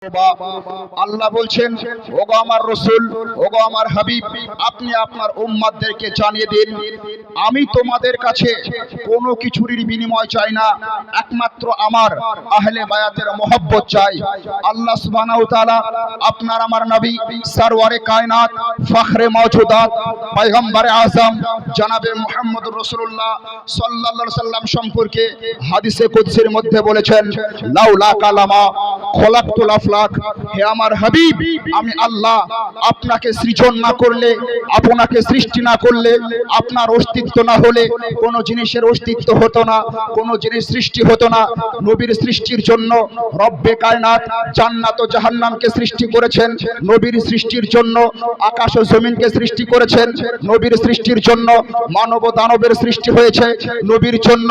তওবা। আল্লাহ বলছেন, ওগো আমার রাসূল, ওগো আমার হাবিব, আপনি আপনার উম্মতদেরকে জানিয়ে দিন, আমি তোমাদের কাছে কোনো কিছুরই বিনিময় চাই না, একমাত্র আমার আহলে বায়াতের মহব্বত চাই। আল্লাহ সুবহানাহু ওয়া তাআলা আপনার আমার নবী সরওয়ারে কায়নাত, ফখরে মওজুদাত, পয়গম্বরে আযম জনাবে মুহাম্মদুর রাসূলুল্লাহ সাল্লাল্লাহু আলাইহি সাল্লাম সম্পর্কে হাদিসে কুদসির মধ্যে বলেছেন, লাউলা কালামা খলাকতুল আফলাক। হে আমার হাবিব, আমি আল্লাহ আপনাকে সৃজন না করলে, আপনাকে সৃষ্টি না করলে, আপনার অস্তিত্ব না হলে কোন জিনিসের অস্তিত্ব হতো না, কোন জিনিস সৃষ্টি হতো না। নবীর সৃষ্টির জন্য রব্বে কায়নাত জান্নাত ও জাহান্নামকে সৃষ্টি করেছেন, নবীর সৃষ্টির জন্য আকাশ ও জমিনকে সৃষ্টি করেছেন, নবীর সৃষ্টির জন্য মানব ও দানবের সৃষ্টি হয়েছে, নবীর জন্য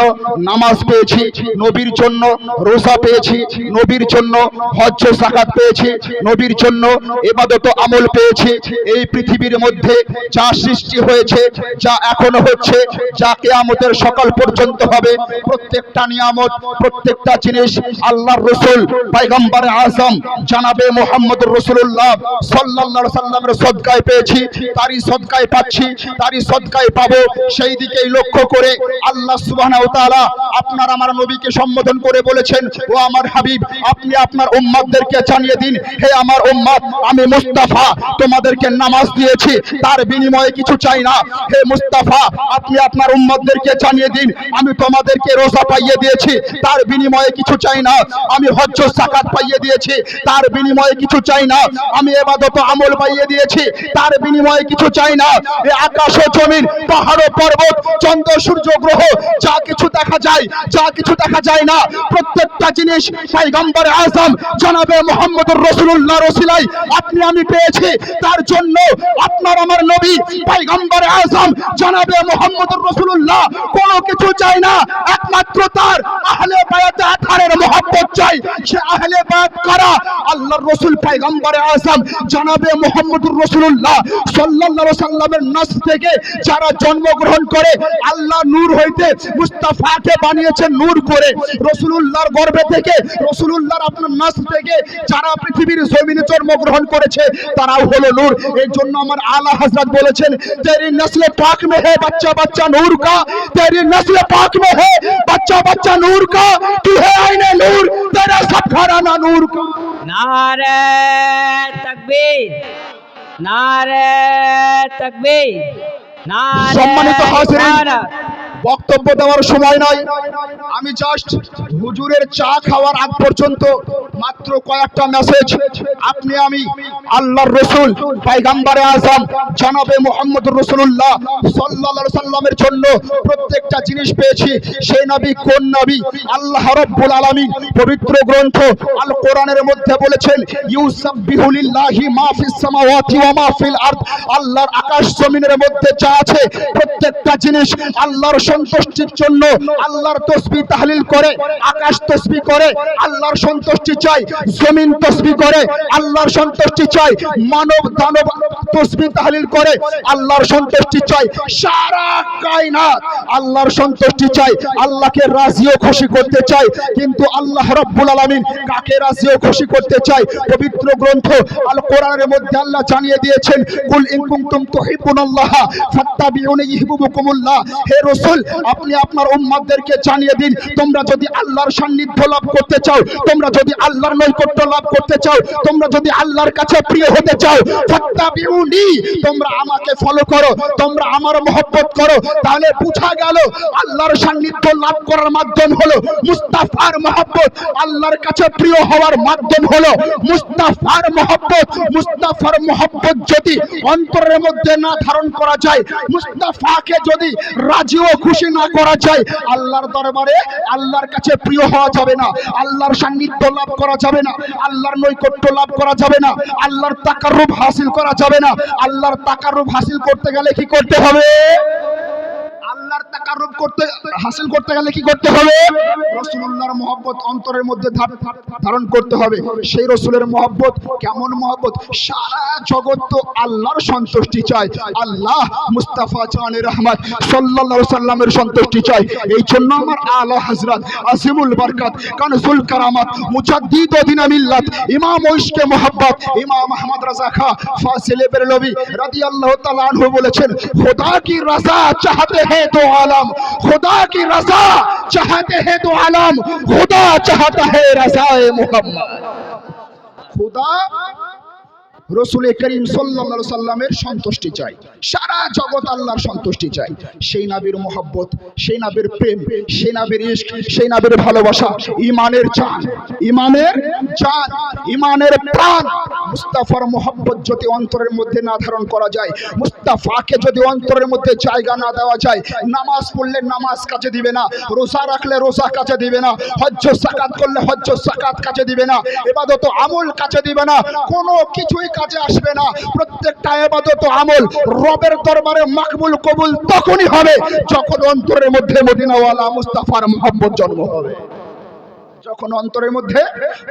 নামাজ পেয়েছি, নবীর জন্য রোজা পেয়েছি, নবীর জন্য হজ্জ যাকাত পেয়েছি, নবীর জন্য ইবাদত ও আমল পেয়েছি। এই পৃথিবীর মধ্যে যা সৃষ্টি হয়েছে, যা এখনো হচ্ছে, যা কিয়ামতের সকাল পর্যন্ত হবে, প্রত্যেকটা নিয়ামত, প্রত্যেকটা জিনিস আল্লাহর রাসূল পয়গম্বরে আযম জনাবে মুহাম্মদুর রাসূলুল্লাহ সাল্লাল্লাহু আলাইহি সাল্লামের সদকায় পেয়েছি, তারই সদকায় পাচ্ছি, তারই সদকায় পাবো। সেই দিকেই লক্ষ্য করে আল্লাহ সুবহানাহু ওয়া তাআলা আপনার আমার নবীকে সম্বোধন করে বলেছেন, ও আমার হাবিব, আপনি আপনার উম্মতদেরকে জানিয়ে দিন, হে আমার উম্মত, আমি মুস্তাফা তোমাদেরকে নামাজ দিয়েছি, তার বিনিময়ে কিছু চাই না। হে মুস্তাফা, আপনি আপনার উম্মতদেরকে জানিয়ে দিন, আমি তোমাদেরকে রোজা পাইয়ে দিয়েছি, তার বিনিময়ে কিছু চাই না। আমি হজ্জ যাকাত পাইয়ে দিয়েছি, তার বিনিময়ে কিছু চাই না। আমি ইবাদত ও আমল পাইয়ে দিয়েছি, তার বিনিময়ে কিছু চাই না। এই আকাশ ও জমিন, পাহাড় ও পর্বত, চন্দ্র সূর্য গ্রহ, যা কিছু দেখা যায়, যা কিছু দেখা যায় না, প্রত্যেকটা জিনিস পয়গম্বরে আযম জনাবে মুহাম্মদুর রাসূলুল্লাহর ওসিলায় আপনি আমি পেয়েছি। তার জন্য আপনার আমার নবী পয়গম্বরে আযম জনাবে মুহাম্মদুর রাসূলুল্লাহ কোনো কিছু চাই না, একমাত্র তার আহলে বায়াতে আতহারের মহব্বত চাই। সে আহলে বায়াত কারা? আল্লাহর রাসূল পয়গম্বরে আযম জনাবে মুহাম্মদুর রাসূলুল্লাহ সাল্লাল্লাহু আলাইহি সাল্লামের নাস থেকে যারা জন্মগ্রহণ করে, আল্লাহ নূর হইতে মুস্তাফাকে বানিয়েছেন নূর করে। রাসূলুল্লাহর গর্ভে থেকে, রাসূলুল্লাহর আপনার নাস থেকে যারা পৃথিবীর জমিনে জন্মগ্রহণ করেছে, তারাও হলো নূর। এই জন্য আমার আলা হযরত বলেছেন, তেরি নসলে পাক মে হে বাচ্চা বাচ্চা নূর কা, তেরি নসলে পাক মে হে বাচ্চা বাচ্চা নূর কা, তু হে আইনে নূর, তেরা সব ঘরানা নূর কা। নারে তাকবীর, নারে তাকবীর, নারে সম্মানিত হাজিরিন, রিসালাত। বক্তব্য দেওয়ার সময় নাই, আমি জাস্ট হুজুরের চা খাওয়ার আগ পর্যন্ত মাত্র কয়েকটা মেসেজ আপনি আমি আল্লাহর রাসূল পয়গম্বরে আযম জনাবে মুহাম্মদুর রাসূলুল্লাহ সাল্লাল্লাহু আলাইহি সাল্লামের জন্য প্রত্যেকটা জিনিস পেয়েছি। সেই নবী কোন নবী? আল্লাহ রাব্বুল আলামিন পবিত্র গ্রন্থ আল কোরআনের মধ্যে বলেছেন, ইউসাব্বিহু লিল্লাহি মা ফিস সামাওয়াতি ওয়া মা ফিল আরদ। আল্লাহর আকাশ জমিনের মধ্যে যা আছে, প্রত্যেকটা জিনিস আল্লাহর সন্তুষ্টির জন্য আল্লাহর তাসবিহ তাহলিল করে। আকাশ তাসবিহ করে, আল্লাহর সন্তুষ্টি চাই। জমিন তাসবিহ করে, আল্লাহর সন্তুষ্টি চাই। মানব দানব তাসবিহ তাহলিল করে, আল্লাহর সন্তুষ্টি চাই। সারা কায়নাত আল্লাহর সন্তুষ্টি চাই, আল্লাহকে রাজি ও খুশি করতে চাই। কিন্তু আল্লাহ রাব্বুল আলামিন কাকে রাজি ও খুশি করতে চাই? পবিত্র গ্রন্থ আল কোরআনের মধ্যে আল্লাহ জানিয়ে দিয়েছেন, কুল ইন কুনতুম তুহিব্বুনাল্লাহ ফাত্তাবিউনি ইউহিব্বুকুমুল্লাহ। হে রাসূল, আপনি আপনার উম্মতদেরকে জানিয়ে দিন, তোমরা যদি আল্লাহর সান্নিধ্য লাভ করতে চাও, তোমরা যদি আল্লাহর নৈকট্য লাভ করতে চাও, তোমরা যদি আল্লাহর কাছে প্রিয় হতে চাও, ফাত্তাবিউনি, তোমরা আমাকে ফলো করো, তোমরা আমার মহব্বত করো। তাহলে বুঝা গেল আল্লাহর সান্নিধ্য লাভ করার মাধ্যম হলো মুস্তাফার মহব্বত, আল্লাহর কাছে প্রিয় হওয়ার মাধ্যম হলো মুস্তাফার মহব্বত। মুস্তাফার মহব্বত যদি অন্তরের মধ্যে না ধারণ করা যায়, মুস্তাফাকে যদি রাজি ও খুশি না করা যায়, আল্লাহর দরবারে আল্লাহর কাছে প্রিয় হওয়া যাবে না, আল্লাহর সান্নিধ্য লাভ করা যাবে না, আল্লাহর নৈকট্য লাভ করা যাবে না, আল্লাহর তাকাররুব হাসিল করা যাবে না। আল্লাহর তাকাররুব হাসিল করতে গেলে কি করতে হবে? আল্লাহর তাকাররুব করতে হাসিল করতে গেলে কি করতে হবে? রাসূলুল্লাহর মহব্বত অন্তরের মধ্যে ধারণ করতে হবে। সেই রাসূলের মহব্বত কেমন মহব্বত? সারা জগৎ তো আল্লাহর সন্তুষ্টি চায়, আল্লাহ মুস্তাফা জানে রহমত সাল্লাল্লাহু আলাইহি সাল্লামের সন্তুষ্টি চায়। এই জন্য আমার আলা হযরত আজিমুল বরকত কানজুল কারামাত মুজাদ্দিদ দ্বীন মিল্লাত ইমাম ইশকে মোহাব্বত ইমাম আহমদ রাজা খা ফাসিলে বেরলভী রাদিয়াল্লাহু তাআলা আনহু বলেছেন, खुदा की रजा चाहते हैं तो आलम, खुदा की रजा चाहते हैं तो आलम, खुदा चाहता है रज़ाए मुहम्मद। खुदा রাসূল করিম সাল্লাল্লাহু আলাইহি সাল্লামের সন্তুষ্টি চাই, সারা জগৎ আল্লাহর সন্তুষ্টি চাই। সেই নবীর মহব্বত, সেই নবীর প্রেম, সেই নবীর ইশক, সেই নবীর ভালোবাসা ঈমানের জান, ঈমানের জান, ঈমানের প্রাণ। মুস্তাফার মহব্বত যদি অন্তরের মধ্যে না ধারণ করা যায়, মুস্তাফাকে যদি অন্তরের মধ্যে জায়গা না দেওয়া যায়, নামাজ পড়লে নামাজ কাজে দিবে না, রোজা রাখলে রোজা কাজে দিবে না, হজ্জ যাকাত করলে হজ্জ যাকাত কাজে দিবে না, ইবাদত ও আমল কাজে দিবে না, কোনো কিছুই কাজে আসবে না। প্রত্যেকটা ইবাদত ও আমল রবের দরবারে মাকবুল কবুল তখনই হবে যখন অন্তরের মধ্যে মদিনাওয়ালা মুস্তাফার মহব্বত জন্ম হবে। যখন অন্তরের মধ্যে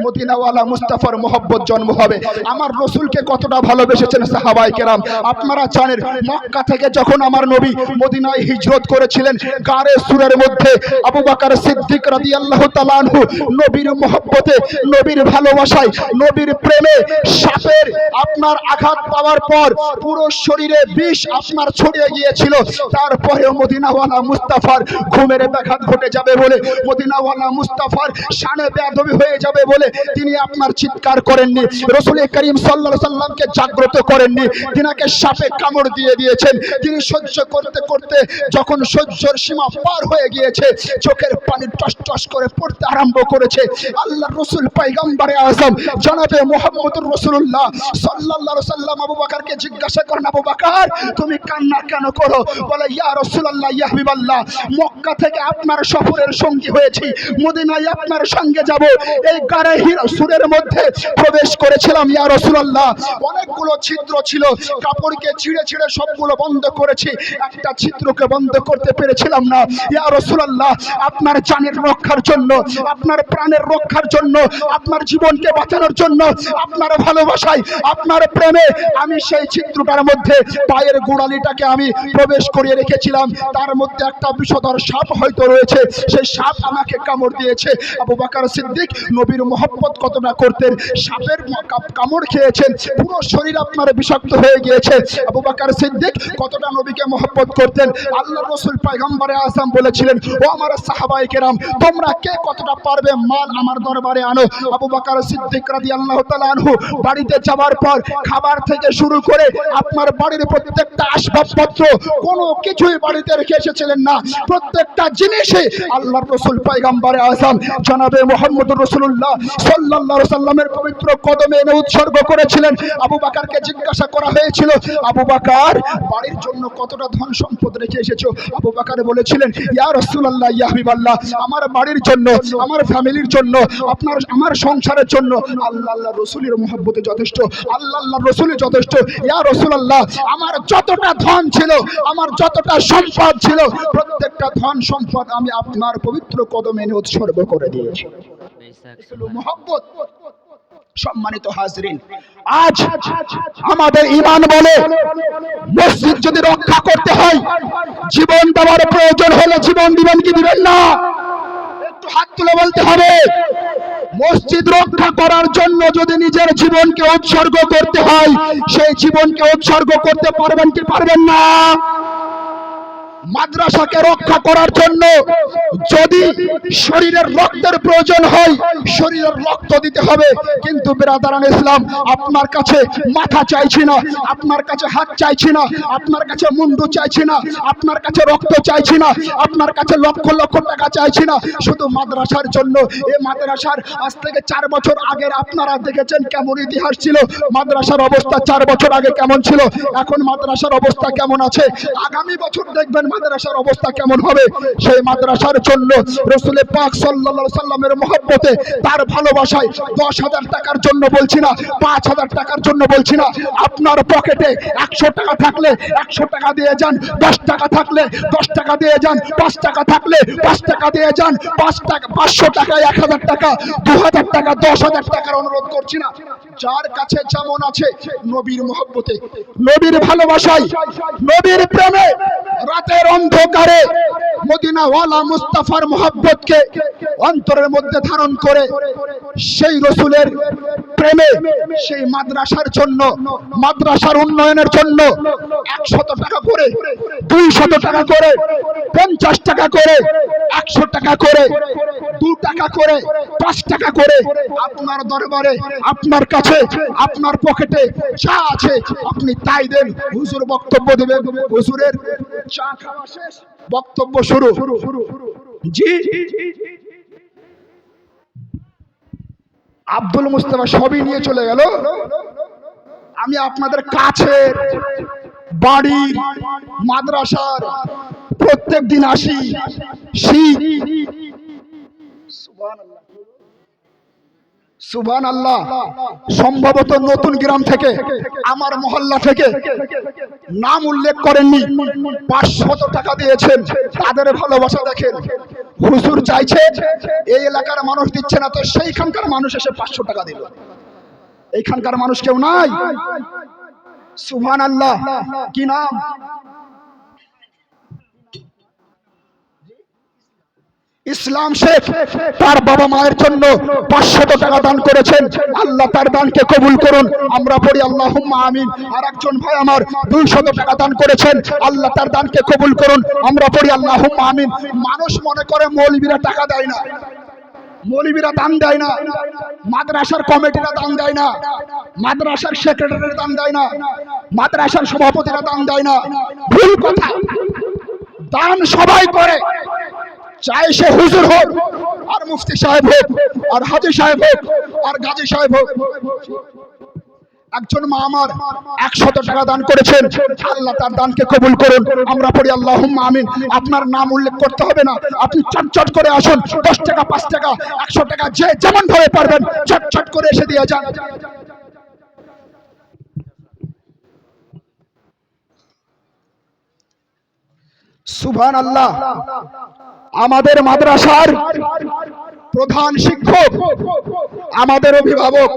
মদিনাওয়ালা মুস্তাফার মহব্বত জন্ম হবে। আমার রাসূলকে কতটা ভালোবেসেছেন সাহাবায়ে কেরাম আপনারা জানেন। মক্কা থেকে যখন আমার নবী মদিনায় হিজরত করেছিলেন, গারে সুরের মধ্যে আবু বকর সিদ্দিক রাদিয়াল্লাহু তাআলা আনহু নবীর মহব্বতে, নবীর ভালোবাসায়, নবীর প্রেমে সাপের আপনার আঘাত পাওয়ার পর পুরো শরীরে বিষ আপনার ছড়িয়ে গিয়েছিল। তারপরেও মদিনাওয়ালা মুস্তাফার ঘুমের ব্যাঘাত ঘটে যাবে বলে, মদিনাওয়ালা মুস্তাফার শানে বেয়াদবি হয়ে যাবে বলে তিনি আপনার চিৎকার করেননি, রাসূল করিম সাল্লাল্লাহু আলাইহি সাল্লামকে জাগ্রত করেননি, তিনাকে সাপে কামড় দিয়ে দিয়েছেন। তিনি সহ্য করতে করতে যখন সহ্যের সীমা পার হয়ে গিয়েছে, চোখের পানি টস টস করে পড়তে আরম্ভ করেছে। আল্লাহর রাসূল পয়গম্বরে আযম জনাবে মুহাম্মদুর রাসূলুল্লাহ সাল্লাল্লাহু আলাইহি সাল্লাম আবু বকরকে জিজ্ঞাসা করেন, আবু বকর তুমি কান্না কেন করো? বলে, ইয়া রাসূলুল্লাহ, ইয়া হাবিবাল্লাহ, মক্কা থেকে আপনার সফরের সঙ্গী হয়েছি, মদিনায় আপনার সঙ্গে যাব, এই গারে সুরের মধ্যে প্রবেশ করেছিলাম ইয়া রাসূলুল্লাহ। অনেকগুলো ছিদ্র ছিল, কাপড়কে ছিঁড়ে ছিঁড়ে সবগুলো বন্ধ করেছি, একটা ছিদ্রকে বন্ধ করতে পেরেছিলাম না। ইয়া রাসূলুল্লাহ, আপনার জানের রক্ষার জন্য, আপনার প্রাণের রক্ষার জন্য, আপনার জীবনকে বাঁচানোর জন্য, আপনার ভালোবাসায়, আপনার প্রেমে আমি সেই ছিদ্রটার মধ্যে পায়ের গোড়ালিটাকে আমি প্রবেশ করিয়ে রেখেছিলাম। তার মধ্যে একটা বিষধর সাপ হয়তো রয়েছে, সেই সাপ আমাকে কামড় দিয়েছে। আবু বকর সিদ্দিক নবীর মহব্বত কতটা করতেন, সাপের কামড় খেয়েছেন, পুরো শরীর আপনার বিষাক্ত হয়ে গিয়েছে। আবু বকর সিদ্দিক কতটা নবীকে মহব্বত করতেন। আল্লাহর রাসূল পয়গম্বরে আযম বলেছিলেন, ও আমার সাহাবায়ে কেরাম, তোমরা কে কতটা পারবে মাল আমার দরবারে আনো। আবু বকর সিদ্দিক রাদিয়াল্লাহু তাআলা আনহু বাড়িতে যাওয়ার পর খাবার থেকে শুরু করে আপনার বাড়ির প্রত্যেকটা আসবাবপত্র কোনো কিছুই বাড়িতে রেখে এসেছিলেন না, প্রত্যেকটা জিনিসই আল্লাহর রাসূল পয়গম্বরে আযম জনাবে মুহাম্মদুর রাসূলুল্লাহ সাল্লাল্লাহু আলাইহি সাল্লামের পবিত্র কদমে এনে উৎসর্গ করেছিলেন। আবু বকরকে জিজ্ঞাসা করা হয়েছিল, আবু বকর বাড়ির জন্য কতটা ধন সম্পদ রেখে এসেছো? আবু বকর বলেছিলেন, ইয়া রাসূলুল্লাহ, ইয়া হাবিবাল্লাহ, আমার বাড়ির জন্য, আমার ফ্যামিলির জন্য, আমার সংসারের জন্য আল্লাহর রাসূলের মহব্বতে যথেষ্ট, আল্লাহর রাসূলই যথেষ্ট। ইয়া রাসূলুল্লাহ, আমার যতটা ধন ছিল, আমার যতটা সম্পদ ছিল, প্রত্যেকটা ধন সম্পদ আমি আপনার পবিত্র কদমে এনে উৎসর্গ করে দিয়েছি। মহব্বত। সম্মানিত হাজরিন, আজ আমাদের ঈমান বলে মসজিদ যদি রক্ষা করতে হয়, জীবন দেওয়ার প্রয়োজন হলে জীবন দিবেন কি দিবেন না? একটু হাত তুলে বলতে হবে। মসজিদ রক্ষা করার জন্য যদি নিজের জীবনকে উৎসর্গ করতে হয়, সেই জীবনকে উৎসর্গ করতে পারবেন কি পারবেন না? মাদ্রাসাকে রক্ষা করার জন্য যদি শরীরের রক্তের প্রয়োজন হয়, শরীরের রক্ত দিতে হবে। কিন্তু বিরাদারান ইসলাম, আপনার কাছে মাথা চাইছি না, আপনার কাছে হাত চাইছি না, আপনার কাছে মুন্ডু চাইছি না, আপনার কাছে রক্ত চাইছি না, আপনার কাছে লক্ষ লক্ষ টাকা চাইছি না, শুধু মাদ্রাসার জন্য। এই মাদ্রাসার আজ থেকে 4 বছর আগের আপনারা দেখেছেন কেমন ইতিহাস ছিল, মাদ্রাসার অবস্থা 4 বছর আগে কেমন ছিল, এখন মাদ্রাসার অবস্থা কেমন আছে। আগামী বছর দেখবেন মাদ্রাসার অবস্থা কেমন হবে। সেই মাদ্রাসার জন্য রাসূল পাক সাল্লাল্লাহু আলাইহি সাল্লামের মহব্বতে, তার ভালোবাসায় 10,000 টাকার জন্য বলছি না, 5,000 টাকার জন্য বলছি না, আপনার পকেটে 100 টাকা থাকলে 100 টাকা দিয়ে যান, 10 টাকা থাকলে 10 টাকা দিয়ে যান, 5 টাকা থাকলে 5 টাকা দিয়ে যান, 500 টাকা, 1,000 টাকা, 2,000 টাকা, 10,000 টাকার অনুরোধ করছি না। যার কাছে যেমন আছে, নবীর মহব্বতে, নবীর ভালোবাসায়, নবীর প্রেমে, রাতের অন্ধকারে মদিনাওয়ালা মুস্তাফার মহব্বতকে অন্তরের মধ্যে ধারণ করে সেই রাসূলের প্রেমে, সেই মাদ্রাসার জন্য, মাদ্রাসার উন্নয়নের জন্য 100 টাকা করে, 200 টাকা করে, 50 টাকা করে, 100 টাকা করে, 2 টাকা করে, 5 টাকা করে, আপনার দরবারে, আপনার কাছে, আপনার পকেটে যা আছে আপনি তাই দেন। হুজুর বক্তব্য দেবেন, হুজুরের চা খাওয়া শেষ, বক্তব্য শুরু। জি, আব্দুল মুস্তাফা সবই নিয়ে চলে গেল। আমি আপনাদের কাছের বাড়ির মাদ্রাসার প্রত্যেক দিন আসি, সুবহানাল্লাহ, সম্ভবত নতুন গ্রাম থেকে, আমার মহল্লা থেকে, নাম উল্লেখ করেননি, 500 টাকা দিয়েছেন। তাদের ভালোবাসা দেখেন। হুজুর চাইছে এই এলাকার মানুষ দিচ্ছে না, তো সেইখানকার মানুষ এসে 500 টাকা দিল। এইখানকার মানুষ কেউ নাই। সুবহানাল্লাহ। কি নাম? ইসলাম শেখ। তার বাবা মায়ের জন্য 500 টাকা দান করেছেন। আল্লাহ তার দানকে কবুল করুন, আমরা পড়ি আল্লাহুম্মা আমিন। আর একজন ভাই আমার 200 টাকা দান করেছেন, আল্লাহ তার দানকে কবুল করুন, আমরা পড়ি আল্লাহুম্মা আমিন। মানুষ মনে করে মৌলবীরা টাকা দেয় না, মৌলবীরা দান দেয় না, মাদ্রাসার কমিটিরা দান দেয় না, মাদ্রাসার সেক্রেটারিরা দান দেয় না, মাদ্রাসার সভাপতিরা দান দেয় না। ভুল কথা। দান সবাই করে, চাই সে হুজুর হোক, আর মুফতি সাহেব হোক, আর হাজী সাহেব হোক, আর গাজী সাহেব হোক। একজন মা আমার 100 টাকা দান করেছেন, আল্লাহ তার দানকে কবুল করুন, আমরা পড়ি আল্লাহুম্মা আমিন। আপনার নাম উল্লেখ করতে হবে না, আপনি চটচট করে আসুন। 10 টাকা, 5 টাকা, 100 টাকা, যে যেমন ভাবে পারবেন চটচট করে এসে দিয়ে যান। সুবহানাল্লাহ। আমাদের মাদ্রাসার প্রধান শিক্ষক, আমাদের অভিভাবক,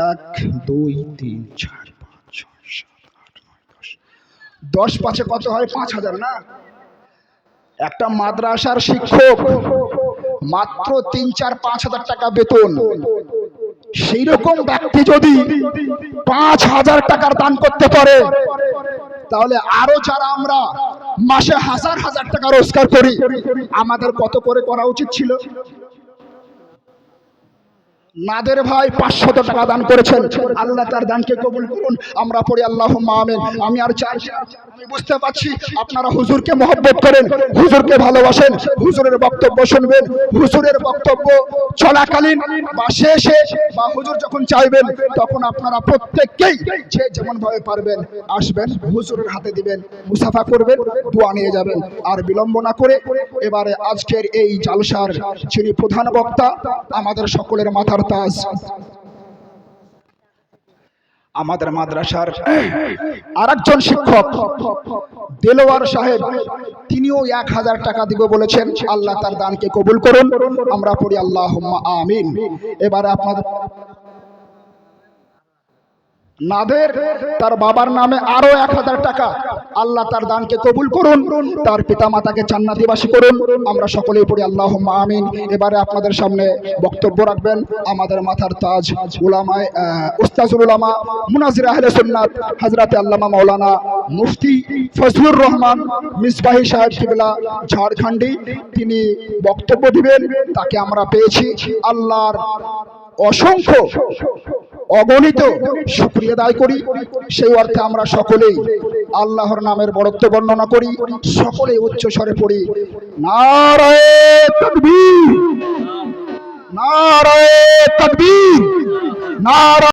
1 2 3 4 5 6 7 8 9 10 5 কত হয়? 5,000 না? একটা মাদ্রাসার শিক্ষক মাত্র 3 4 5,000 টাকা বেতন। সেই রকম ব্যক্তি যদি 5,000 টাকার দান করতে পারে, তাহলে আরো যারা আমরা মাসে হাজার হাজার টাকা রোজগার করি, আমাদের কত করে করা উচিত ছিল? নাদের ভাই 500 টাকা দান করেছেন, আল্লাহ তার দানকে কবুল করুন, আমরা পড়ি আল্লাহুম্মা আমিন। আমি আর চাই, আমি বুঝতে পারছি আপনারা হুজুরকে মহব্বত করেন, হুজুরকে ভালোবাসেন, হুজুরের বক্তব্য শুনবেন, হুজুরের বক্তব্য চলাকালীন বা শেষে বা হুজুর যখন চাইবেন তখন আপনারা প্রত্যেককেই যে যেমন ভাবে পারবেন আসবেন, হুজুরের হাতে দিবেন, মুসাফা করবেন, দোয়া নিয়ে যাবেন। আর বিলম্ব না করে এবারে আজকের এই জালসার যিনি প্রধান বক্তা, আমাদের সকলের মাথার তাজ, আমাদের মাদ্রাসার আরেকজন শিক্ষক দেলোয়ার সাহেব, তিনিও 1,000 টাকা দিব বলেছেন, আল্লাহ তার দানকে কবুল করুন, আমরা পড়ি আল্লাহুম্মা আমিন। এবারে আপনাদের নাদের, তার বাবার নামে আরো 1,000 টাকা, আল্লাহ তার দানকে কবুল করুন, তার পিতা মাতাকে জান্নাতীবাসী করুন, আমরা সকলেই পড়ি আল্লাহুম্মা আমিন। এবারে আপনাদের সামনে বক্তব্য রাখবেন আমাদের মাথার তাজ উলামায়ে উস্তাজুল উলামা মুনাজির আহলে সুন্নাত হযরত আল্লামা মাওলানা মুফতি ফজলুর রহমান মিসবাহি সাহেব কিবলা ঝাড়খণ্ডী। তিনি বক্তব্য দিবেন, তাকে আমরা পেয়েছি। আল্লাহর অসংখ্য অগণিত শুকরিয়া আদায় করি, সেই অর্থে আমরা সকলেই আল্লাহর নামের বড়ত্ব বর্ণনা করি, সকলেই উচ্চ স্বরে পড়ি নারায়ে তাকবীর, নারায়ে তাকবীর, নারায়ে